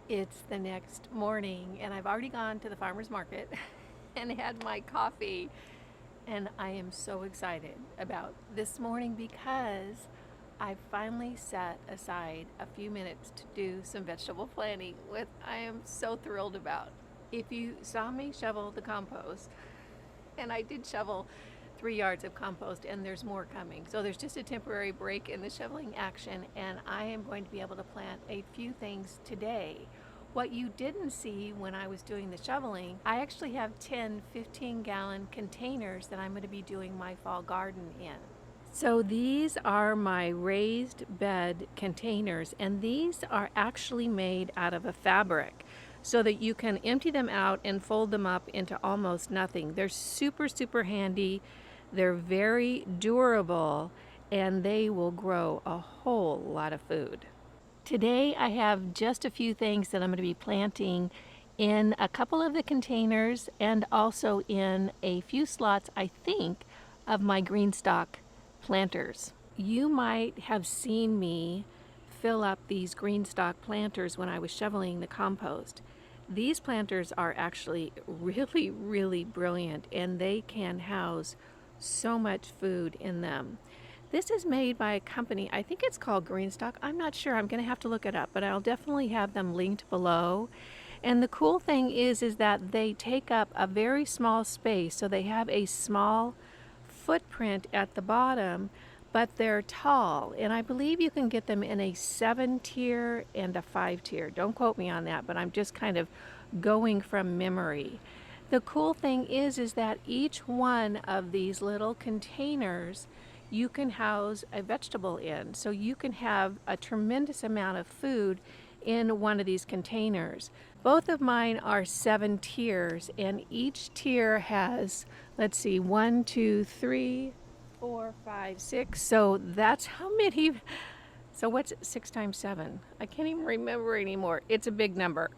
It's the next morning, and I've already gone to the farmer's market and had my coffee. And I am so excited about this morning because I finally set aside a few minutes to do some vegetable planting, which I am so thrilled about. If you saw me shovel the compost, and I did shovel 3 yards of compost, and there's more coming. So there's just a temporary break in the shoveling action, and I am going to be able to plant a few things today. What you didn't see when I was doing the shoveling, I actually have 10 15-gallon containers that I'm going to be doing my fall garden in. So these are my raised bed containers, and these are actually made out of a fabric so that you can empty them out and fold them up into almost nothing. They're super, super handy. They're very durable, and they will grow a whole lot of food. Today I have just a few things that I'm going to be planting in a couple of the containers and also in a few slots, I think, of my green stock planters. You might have seen me fill up these green stock planters when I was shoveling the compost. These planters are actually really, really brilliant, and they can house so much food in them. This is made by a company, I think it's called Greenstock. I'm not sure, I'm going to have to look it up, but I'll definitely have them linked below. And the cool thing is that they take up a very small space, so they have a small footprint at the bottom, but they're tall. And I believe you can get them in a 7-tier and a 5-tier. Don't quote me on that, but I'm just kind of going from memory. The cool thing is that each one of these little containers you can house a vegetable in. So you can have a tremendous amount of food in one of these containers. Both of mine are 7 tiers, and each tier has, let's see, 1, 2, 3, 4, 5, 6. So that's how many. So what's 6 times 7? I can't even remember anymore. It's a big number.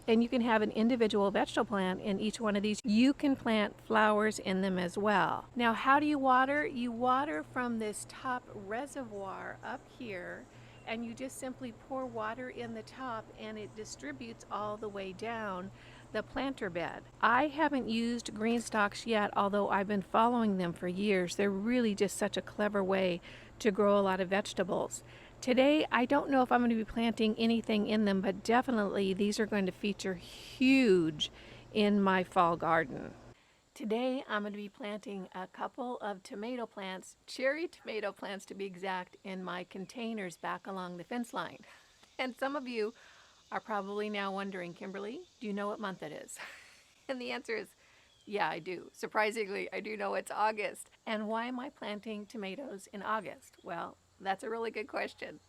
And you can have an individual vegetable plant in each one of these. You can plant flowers in them as well. Now, how do you water? You water from this top reservoir up here, and you just simply pour water in the top, and it distributes all the way down the planter bed. I haven't used green stalks yet, although I've been following them for years. They're really just such a clever way to grow a lot of vegetables. Today, I don't know if I'm going to be planting anything in them, but definitely these are going to feature huge in my fall garden. Today, I'm going to be planting a couple of tomato plants, cherry tomato plants to be exact, in my containers back along the fence line. And some of you are probably now wondering, Kimberly, do you know what month it is? And the answer is, yeah, I do. Surprisingly, I do know it's August. And why am I planting tomatoes in August? Well, that's a really good question.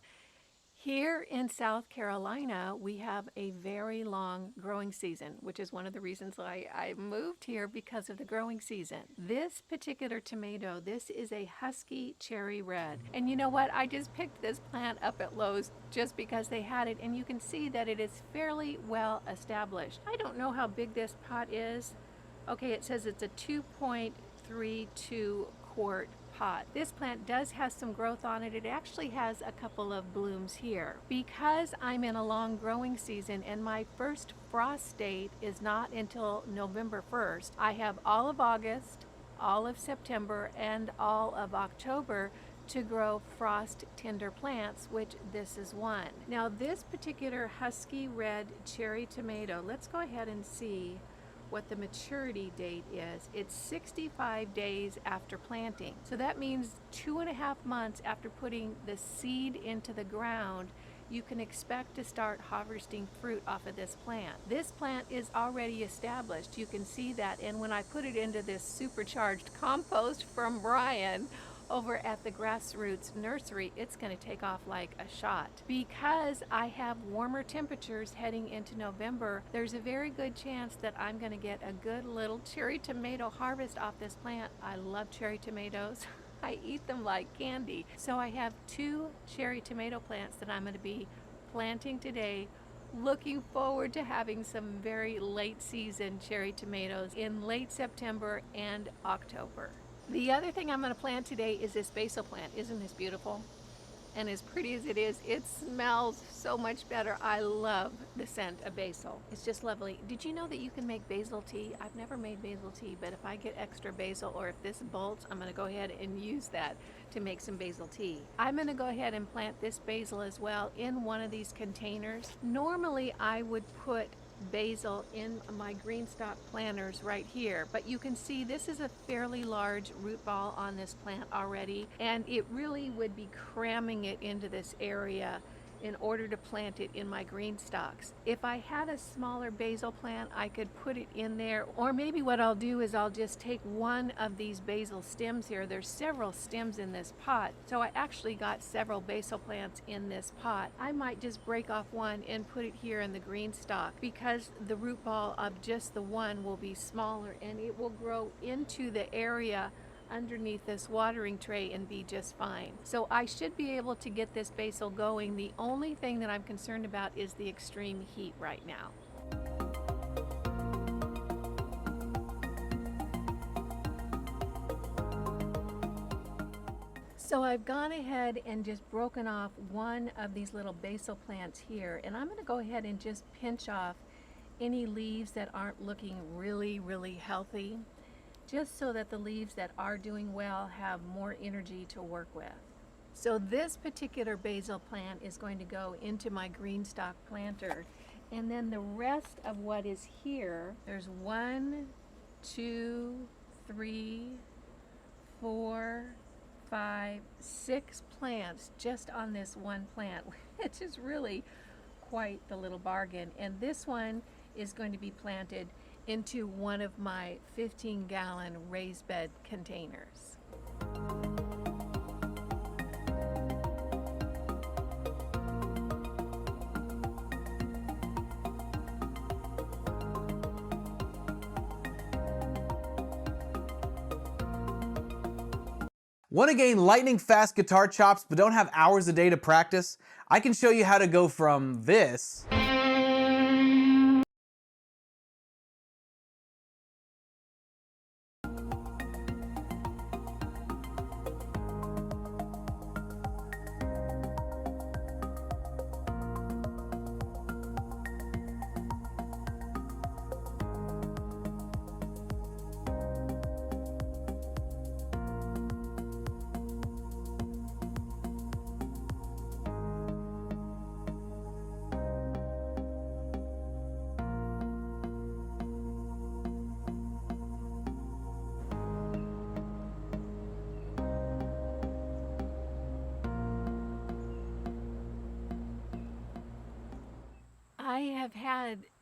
Here in South Carolina, we have a very long growing season, which is one of the reasons why I moved here, because of the growing season. This particular tomato, this is a Husky Cherry Red. And you know what? I just picked this plant up at Lowe's just because they had it, and you can see that it is fairly well established. I don't know how big this pot is. Okay, it says it's a 2.32 quart pot. This plant does have some growth on it. It actually has a couple of blooms here. Because I'm in a long growing season and my first frost date is not until November 1st, I have all of August, all of September, and all of October to grow frost tender plants, which this is one. Now this particular Husky Red Cherry Tomato, let's go ahead and see what the maturity date is. It's 65 days after planting. So that means 2.5 months after putting the seed into the ground, you can expect to start harvesting fruit off of this plant. This plant is already established. You can see that. And when I put it into this supercharged compost from Brian over at the Grassroots Nursery, it's going to take off like a shot. Because I have warmer temperatures heading into November, there's a very good chance that I'm going to get a good little cherry tomato harvest off this plant. I love cherry tomatoes. I eat them like candy. So I have 2 cherry tomato plants that I'm going to be planting today. Looking forward to having some very late season cherry tomatoes in late September and October. The other thing I'm going to plant today is this basil plant. Isn't this beautiful? And as pretty as it is, it smells so much better. I love the scent of basil. It's just lovely. Did you know that you can make basil tea? I've never made basil tea, but if I get extra basil or if this bolts, I'm going to go ahead and use that to make some basil tea. I'm going to go ahead and plant this basil as well in one of these containers. Normally I would put basil in my green stock planters right here, but you can see this is a fairly large root ball on this plant already, and it really would be cramming it into this area in order to plant it in my green stocks. If I had a smaller basil plant, I could put it in there, or maybe what I'll do is I'll just take one of these basil stems here. There's several stems in this pot, so I actually got several basil plants in this pot. I might just break off one and put it here in the green stock, because the root ball of just the one will be smaller and it will grow into the area underneath this watering tray and be just fine. So I should be able to get this basil going. The only thing that I'm concerned about is the extreme heat right now. So I've gone ahead and just broken off one of these little basil plants here, and I'm going to go ahead and just pinch off any leaves that aren't looking really healthy, just so that the leaves that are doing well have more energy to work with. So this particular basil plant is going to go into my green stock planter, and then the rest of what is here, there's 1, 2, 3, 4, 5, 6 plants just on this one plant, which is really quite the little bargain. And this one is going to be planted into one of my 15-gallon raised bed containers. Want to gain lightning fast guitar chops but don't have hours a day to practice? I can show you how to go from this I have had